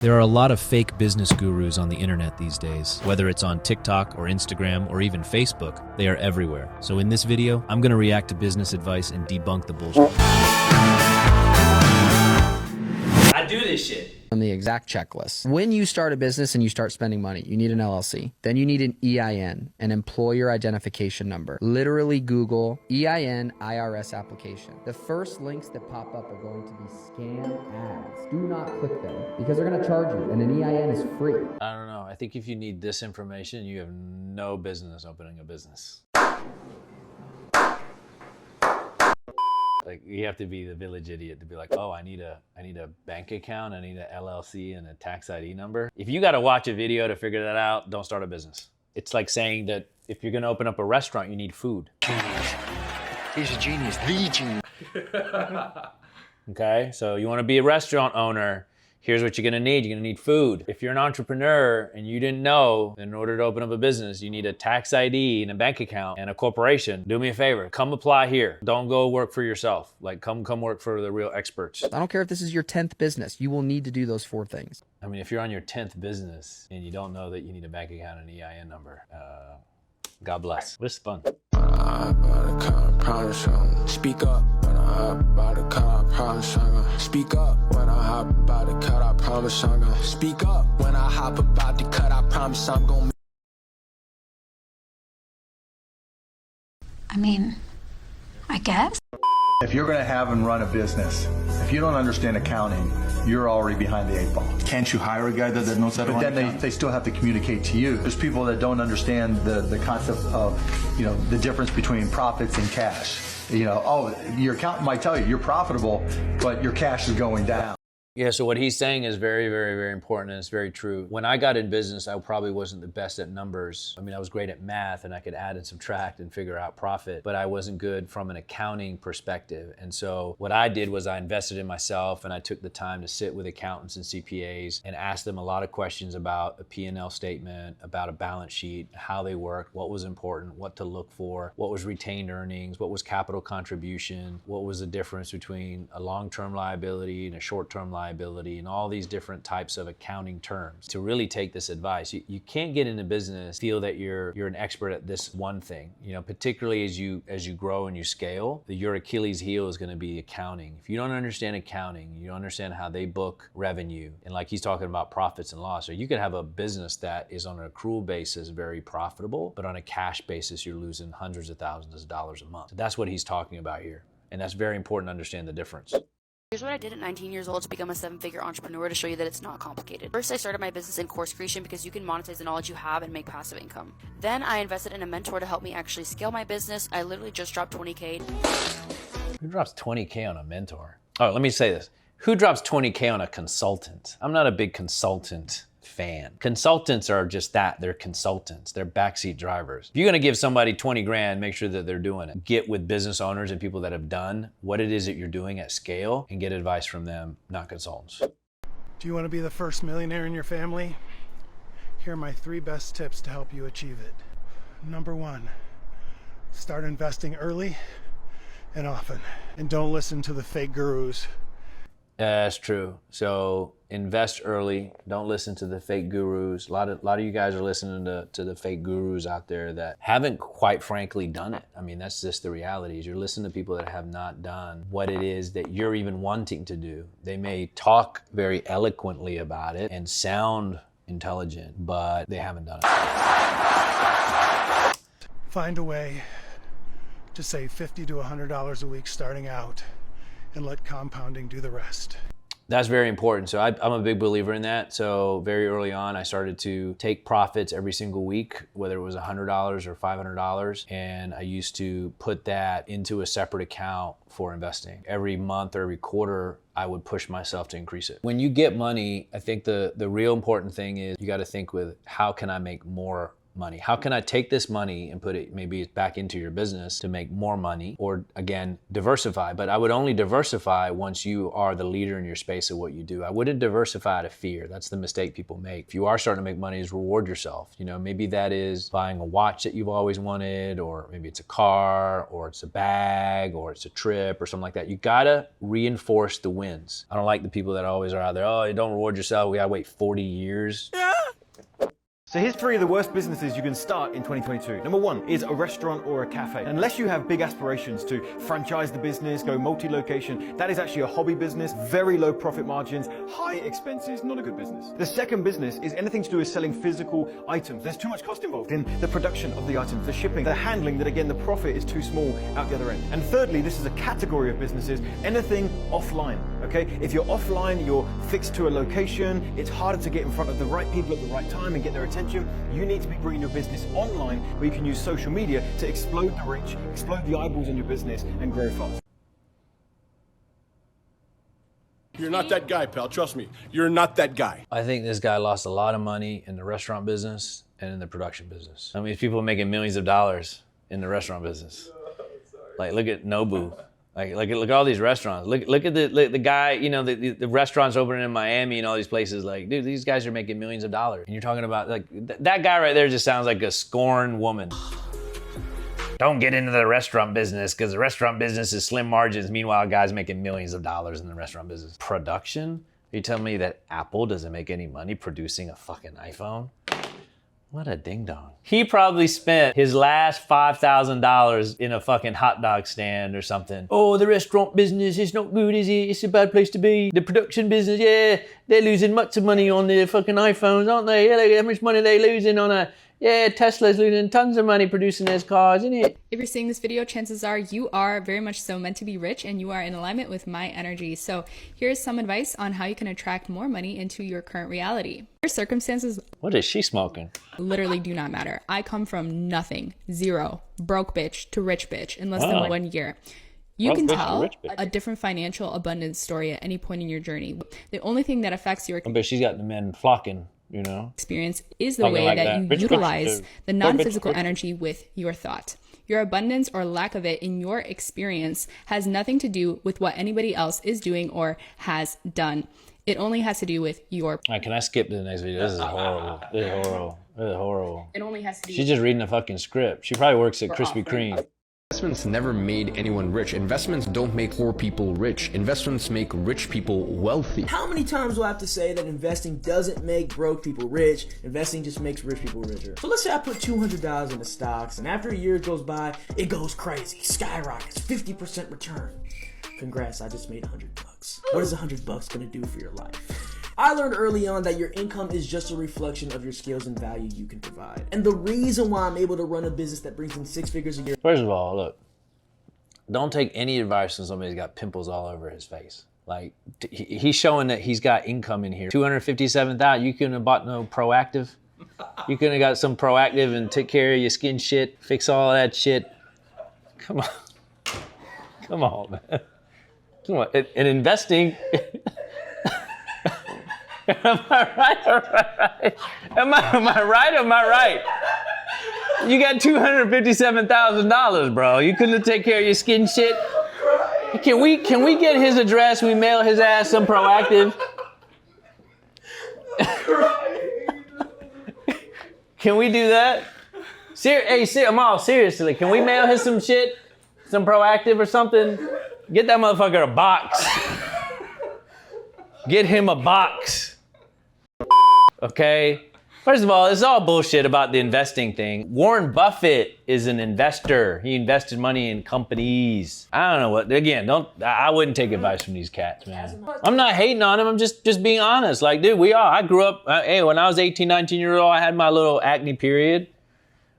There are a lot of fake business gurus on the internet these days. Whether it's on TikTok or Instagram or even Facebook, they are everywhere. So in this video, I'm going to react to business advice and debunk the bullshit. I do this shit. On the exact checklist. When you start a business and you start spending money, you need an LLC. Then you need an EIN, an employer identification number. Literally Google EIN IRS application. The first links that pop up are going to be scam ads. Do not click them because they're going to charge you, and an EIN is free. I don't know. I think if you need this information, you have no business opening a business. Like, you have to be the village idiot to be like, oh, I need a bank account, I need an LLC and a tax ID number. If you got to watch a video to figure that out, don't start a business. It's like saying that if you're going to open up a restaurant, you need food. Genius. He's a genius, the genius. Okay, so you want to be a restaurant owner. Here's what you're gonna need. You're gonna need food. If you're an entrepreneur and you didn't know, in order to open up a business, you need a tax ID and a bank account and a corporation. Do me a favor, come apply here. Don't go work for yourself. Like, come work for the real experts. I don't care if this is your 10th business. You will need to do those 4 things. I mean, if you're on your 10th business and you don't know that you need a bank account and an EIN number, God bless. This is fun. Speak up when I hop by the car, I promise I'm gonna speak up when I hop by the cut, I promise I'm gonna speak up when I hop about the cut, I promise I'm gonna. I mean, I guess. If you're going to have and run a business, if you don't understand accounting, you're already behind the 8 ball. Can't you hire a guy that knows how to run But then they still have to communicate to you. There's people that don't understand the concept of, the difference between profits and cash. Oh, your accountant might tell you you're profitable, but your cash is going down. Yeah, so what he's saying is very, very, very important, and it's very true. When I got in business, I probably wasn't the best at numbers. I mean, I was great at math, and I could add and subtract and figure out profit, but I wasn't good from an accounting perspective. And so what I did was I invested in myself, and I took the time to sit with accountants and CPAs and ask them a lot of questions about a P&L statement, about a balance sheet, how they worked, what was important, what to look for, what was retained earnings, what was capital contribution, what was the difference between a long-term liability and a short-term liability, and all these different types of accounting terms. To really take this advice, you can't get into business, feel that you're an expert at this one thing. Particularly as you grow and you scale, your Achilles heel is going to be accounting. If you don't understand accounting, you don't understand how they book revenue, and like he's talking about profits and loss, or you could have a business that is on an accrual basis very profitable, but on a cash basis you're losing hundreds of thousands of dollars a month. So that's what he's talking about here, and that's very important to understand the difference. Here's what I did at 19 years old to become a 7-figure entrepreneur, to show you that it's not complicated. First, I started my business in course creation because you can monetize the knowledge you have and make passive income. Then I invested in a mentor to help me actually scale my business. I literally just dropped 20K. Who drops 20K on a mentor? Oh, let me say this. Who drops 20K on a consultant? I'm not a big consultant fan. Consultants are just that. They're consultants. They're backseat drivers. If you're going to give somebody 20 grand, make sure that they're doing it. Get with business owners and people that have done what it is that you're doing at scale and get advice from them, not consultants. Do you want to be the first millionaire in your family? Here are my 3 best tips to help you achieve it. Number 1, start investing early and often. And don't listen to the fake gurus. That's true. So invest early. Don't listen to the fake gurus. A lot of you guys are listening to the fake gurus out there that haven't quite frankly done it. I mean, that's just the reality. Is you're listening to people that have not done what it is that you're even wanting to do. They may talk very eloquently about it and sound intelligent, but they haven't done it. Find a way to save $50 to $100 a week starting out, and let compounding do the rest. That's very important. So I'm a big believer in that. So very early on, I started to take profits every single week, whether it was $100 or $500. And I used to put that into a separate account for investing. Every month or every quarter, I would push myself to increase it. When you get money, I think the real important thing is you got to think with, how can I make more money? How can I take this money and put it maybe back into your business to make more money, or again, diversify? But I would only diversify once you are the leader in your space of what you do. I wouldn't diversify out of fear. That's the mistake people make. If you are starting to make money, is reward yourself. You know, maybe that is buying a watch that you've always wanted, or maybe it's a car, or it's a bag, or it's a trip or something like that. You gotta reinforce the wins. I don't like the people that always are out there, oh, you don't reward yourself, we gotta wait 40 years. So here's 3 of the worst businesses you can start in 2022. Number 1 is a restaurant or a cafe. Unless you have big aspirations to franchise the business, go multi-location, that is actually a hobby business, very low profit margins, high expenses, not a good business. The second business is anything to do with selling physical items. There's too much cost involved in the production of the items, the shipping, the handling, that again, the profit is too small out the other end. And thirdly, this is a category of businesses, anything offline, okay? If you're offline, you're fixed to a location, it's harder to get in front of the right people at the right time and get their attention. You need to be bringing your business online where you can use social media to explode the reach, explode the eyeballs in your business, and grow fast. You're not that guy, pal. Trust me. You're not that guy. I think this guy lost a lot of money in the restaurant business and in the production business. I mean, people making millions of dollars in the restaurant business. Like, look at Nobu. Look at all these restaurants. Look at the guy, you know, the restaurants opening in Miami and all these places. Like, dude, these guys are making millions of dollars. And you're talking about, like, that guy right there just sounds like a scorned woman. Don't get into the restaurant business because the restaurant business is slim margins. Meanwhile, guys making millions of dollars in the restaurant business. Production? Are you telling me that Apple doesn't make any money producing a fucking iPhone? What a ding dong. He probably spent his last $5,000 in a fucking hot dog stand or something. Oh, the restaurant business is not good, is it? It's a bad place to be. The production business, yeah, they're losing much of money on their fucking iPhones, aren't they? Yeah, look how much money they're losing on a, yeah, Tesla's losing tons of money producing those cars, isn't it? If you're seeing this video, chances are you are very much so meant to be rich and you are in alignment with my energy. So here's some advice on how you can attract more money into your current reality. Your circumstances, what is she smoking? Literally do not matter. I come from nothing, zero, broke bitch to rich bitch in less than 1 year. You can tell a different financial abundance story at any point in your journey. The only thing that affects your I bet she's got the men flocking. You know, experience is the way that you utilize the non-physical energy with your thought. Your abundance or lack of it in your experience has nothing to do with what anybody else is doing or has done. It only has to do with your... All right, can I skip to the next video? This is horrible. This is horrible. This is horrible. It only has to do... She's just reading a fucking script. She probably works at Krispy Kreme. Investments never made anyone rich. Investments don't make poor people rich. Investments make rich people wealthy. How many times do I have to say that investing doesn't make broke people rich? Investing just makes rich people richer. So let's say I put $200 into stocks, and after a year goes by, it goes crazy, skyrockets, 50% return. Congrats, I just made $100. What is $100 gonna do for your life? I learned early on that your income is just a reflection of your skills and value you can provide. And the reason why I'm able to run a business that brings in 6 figures a year. First of all, look, don't take any advice from somebody who's got pimples all over his face. Like, he's showing that he's got income in here. $257,000, you couldn't have bought no Proactive. You couldn't have got some Proactive and take care of your skin shit, fix all that shit. Come on. Come on, man. Come on. And investing... Am I right or right? Am I right or am I right? You got $257,000, bro. You couldn't take care of your skin shit. Can we get his address? We mail his ass some Proactive. Can we do that? Amal, seriously, can we mail him some shit? Some Proactive or something? Get that motherfucker a box. Get him a box. Okay? First of all, it's all bullshit about the investing thing. Warren Buffett is an investor. He invested money in companies. I don't know what, again, I wouldn't take advice from these cats, man. I'm not hating on them, I'm just being honest. Like, dude, I grew up, hey, when I was 18, 19 years old, I had my little acne period.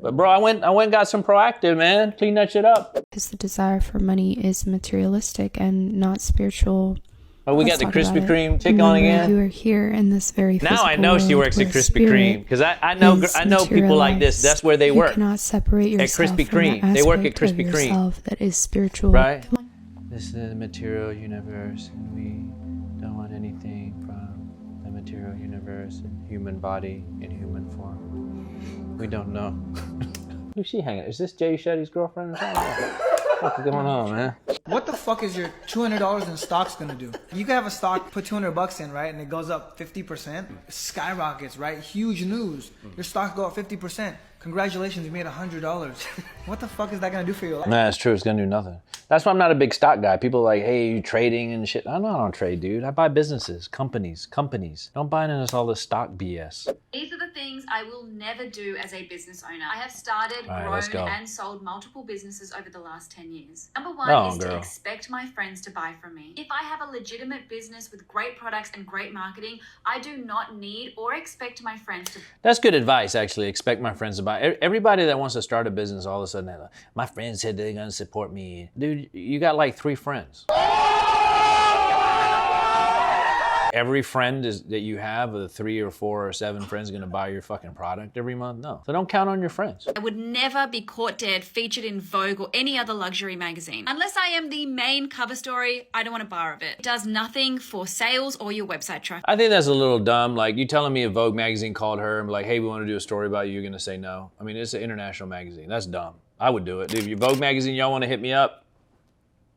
But bro, I went and got some Proactive, man. Clean that shit up. Because the desire for money is materialistic and not spiritual. Oh, we got the Krispy Kreme tick on again. You are here in this very now I know she works at Krispy Kreme because I know people like this. That's where they work. You cannot separate yourself at Krispy Kreme. They work at Krispy Kreme. That is spiritual. Right. This is the material universe, and we don't want anything from the material universe in human body, in human form. We don't know. Who's she hanging? Is this Jay Shetty's girlfriend or something? What's going on, man? What the fuck is your $200 in stocks gonna do? You can have a stock, put 200 bucks in, right? And it goes up 50%. It skyrockets, right? Huge news. Your stocks go up 50%. Congratulations, you made $100. What the fuck is that gonna do for your life? Nah, it's true. It's gonna do nothing. That's why I'm not a big stock guy. People are like, hey, you trading and shit. I don't trade, dude. I buy businesses, companies. Don't buy into all this stock BS. These are the things I will never do as a business owner. I have started, grown, and sold multiple businesses over the last 10 years. Number one is to expect my friends to buy from me. If I have a legitimate business with great products and great marketing, I do not need or expect my friends to. That's good advice, actually. Expect my friends to buy. Everybody that wants to start a business, all of a sudden, they're like, my friends said they're gonna support me. Dude, you got like 3 friends. Every friend that you have, the 3 or 4 or 7 friends, gonna buy your fucking product every month? No. So don't count on your friends. I would never be caught dead featured in Vogue or any other luxury magazine. Unless I am the main cover story, I don't want a bar of it. It does nothing for sales or your website traffic. I think that's a little dumb. Like, you telling me if Vogue magazine called her and be like, hey, we want to do a story about you, you're gonna say no? I mean, it's an international magazine. That's dumb. I would do it. Dude, if your Vogue magazine, y'all wanna hit me up,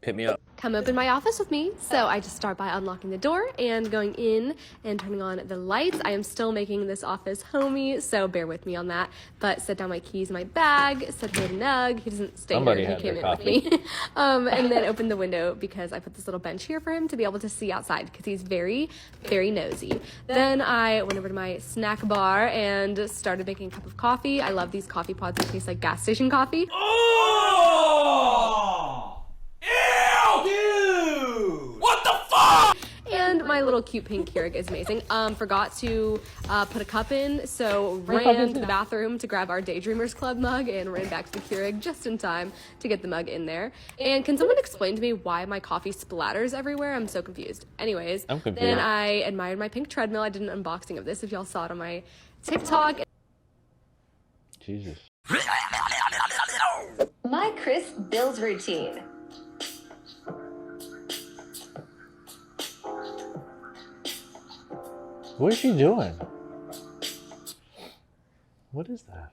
hit me up. Come open my office with me. So I just start by unlocking the door and going in and turning on the lights. I am still making this office homey, so bear with me on that. But set down my keys in my bag, said hey to Nug. He doesn't stay here, he came in with me. And then open the window because I put this little bench here for him to be able to see outside because he's very, very nosy. Then I went over to my snack bar and started making a cup of coffee. I love these coffee pods that taste like gas station coffee. Oh! Dude! What the fuck? And my little cute pink Keurig is amazing. Forgot to put a cup in, so ran to the bathroom to grab our Daydreamers Club mug and ran back to the Keurig just in time to get the mug in there. And can someone explain to me why my coffee splatters everywhere? I'm so confused. Anyways, then I admired my pink treadmill. I did an unboxing of this if y'all saw it on my TikTok. Jesus. My Chris Bills routine. What is she doing? What is that?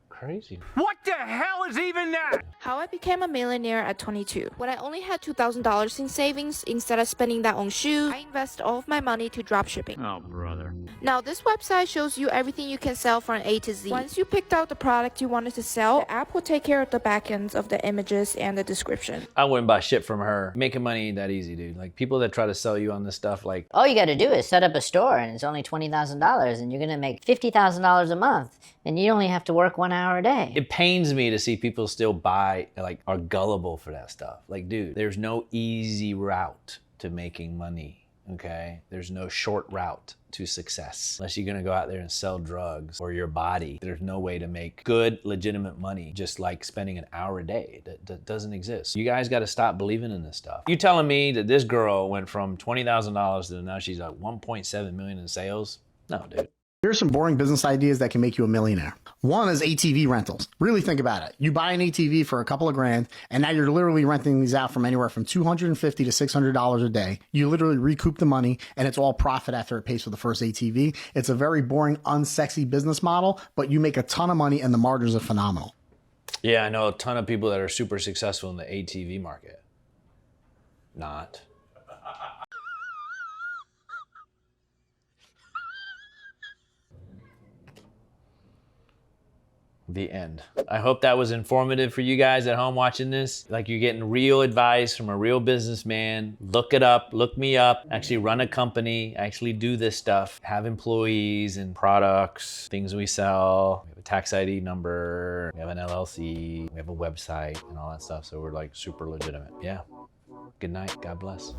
Crazy. What the hell is even that? How I became a millionaire at 22. When I only had $2,000 in savings, instead of spending that on shoes, I invest all of my money to dropshipping. Oh, brother. Now, this website shows you everything you can sell from A to Z. Once you picked out the product you wanted to sell, the app will take care of the backends of the images and the description. I wouldn't buy shit from her. Making money ain't that easy, dude. Like, people that try to sell you on this stuff, like... All you gotta do is set up a store and it's only $20,000 and you're gonna make $50,000 a month and you only have to work 1 hour a day. It pains me to see people still buy, like, are gullible for that stuff. Like, dude, there's no easy route to making money, okay? There's no short route to success. Unless you're gonna go out there and sell drugs or your body, there's no way to make good, legitimate money just like spending an hour a day. That doesn't exist. You guys gotta stop believing in this stuff. You telling me that this girl went from $20,000 to now she's like 1.7 million in sales? No, dude. Here's some boring business ideas that can make you a millionaire. One is ATV rentals. Really think about it. You buy an ATV for a couple of grand, and now you're literally renting these out from anywhere from $250 to $600 a day. You literally recoup the money, and it's all profit after it pays for the first ATV. It's a very boring, unsexy business model, but you make a ton of money, and the margins are phenomenal. Yeah, I know a ton of people that are super successful in the ATV market. Not. The end. I hope that was informative for you guys at home watching this. Like, you're getting real advice from a real businessman. Look it up, look me up, actually run a company, actually do this stuff, have employees and products, things we sell. We have a tax ID number, we have an LLC, we have a website and all that stuff. So we're like super legitimate. Yeah. Good night, God bless.